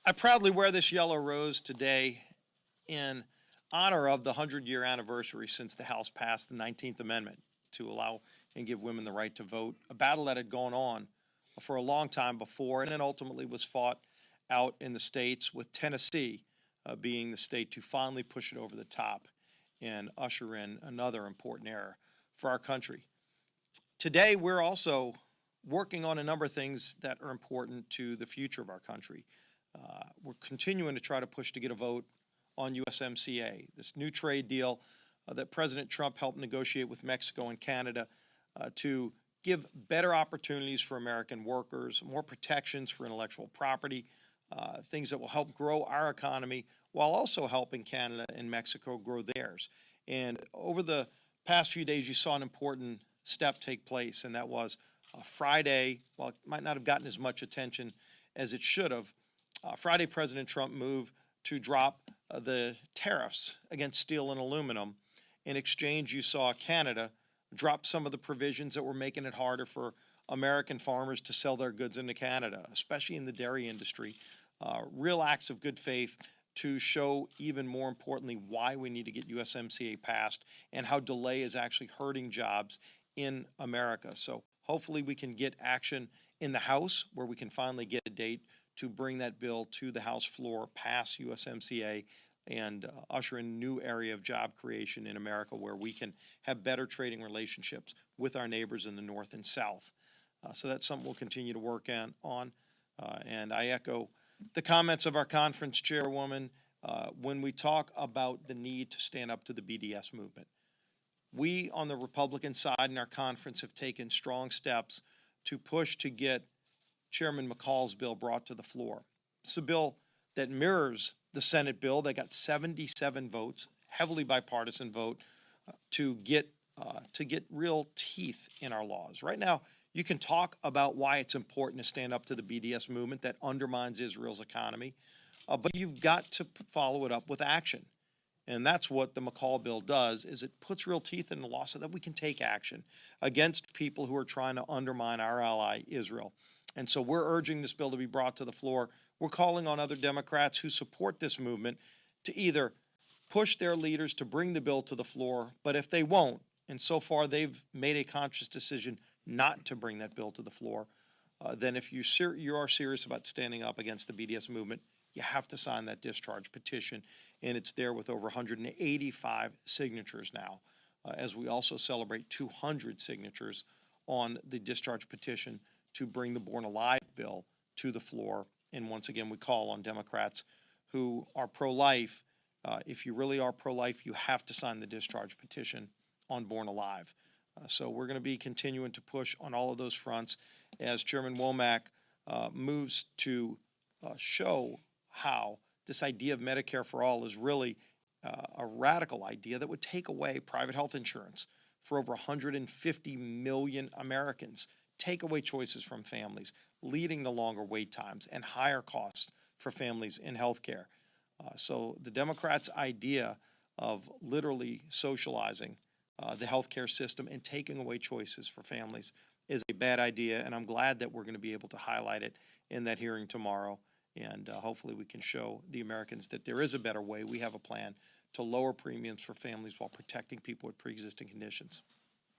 I proudly wear this yellow rose today in honor of the 100-year anniversary since the House passed the 19th Amendment to allow and give women the right to vote, a battle that had gone on for a long time before, and then ultimately was fought out in the states, with Tennessee being the state to finally push it over the top and usher in another important era for our country. Today, we're also working on a number of things that are important to the future of our country. We're continuing to try to push to get a vote on USMCA, this new trade deal that President Trump helped negotiate with Mexico and Canada to give better opportunities for American workers, more protections for intellectual property, things that will help grow our economy while also helping Canada and Mexico grow theirs. And over the past few days, you saw an important step take place, and that was Friday. While it might not have gotten as much attention as it should have, Friday, President Trump moved to drop the tariffs against steel and aluminum. In exchange, you saw Canada drop some of the provisions that were making it harder for American farmers to sell their goods into Canada, especially in the dairy industry. Real acts of good faith to show, even more importantly, why we need to get USMCA passed and how delay is actually hurting jobs in America. So hopefully we can get action in the House, where we can finally get a date to bring that bill to the House floor, pass USMCA, and usher in a new area of job creation in America, where we can have better trading relationships with our neighbors in the North and South. So that's something we'll continue to work on. And I echo the comments of our conference chairwoman when we talk about the need to stand up to the BDS movement. We on the Republican side in our conference have taken strong steps to push to get Chairman McCall's bill brought to the floor. It's a bill that mirrors the Senate bill. They got 77 votes, heavily bipartisan vote, to get real teeth in our laws. Right now, you can talk about why it's important to stand up to the BDS movement that undermines Israel's economy, but you've got to follow it up with action. And that's what the McCall bill does, is it puts real teeth in the law so that we can take action against people who are trying to undermine our ally, Israel. And so we're urging this bill to be brought to the floor. We're calling on other Democrats who support this movement to either push their leaders to bring the bill to the floor, but if they won't, and so far they've made a conscious decision not to bring that bill to the floor, then if you are serious about standing up against the BDS movement, you have to sign that discharge petition, and it's there with over 185 signatures now, as we also celebrate 200 signatures on the discharge petition to bring the Born Alive bill to the floor. And once again, we call on Democrats who are pro-life. If you really are pro-life, you have to sign the discharge petition on Born Alive. So we're going to be continuing to push on all of those fronts as Chairman Womack moves to show how this idea of Medicare for all is really a radical idea that would take away private health insurance for over 150 million Americans, take away choices from families, leading to longer wait times and higher costs for families in health care. So the Democrats' idea of literally socializing the healthcare system and taking away choices for families is a bad idea, and I'm glad that we're going to be able to highlight it in that hearing tomorrow, and hopefully we can show the Americans that there is a better way. We have a plan to lower premiums for families while protecting people with pre-existing conditions.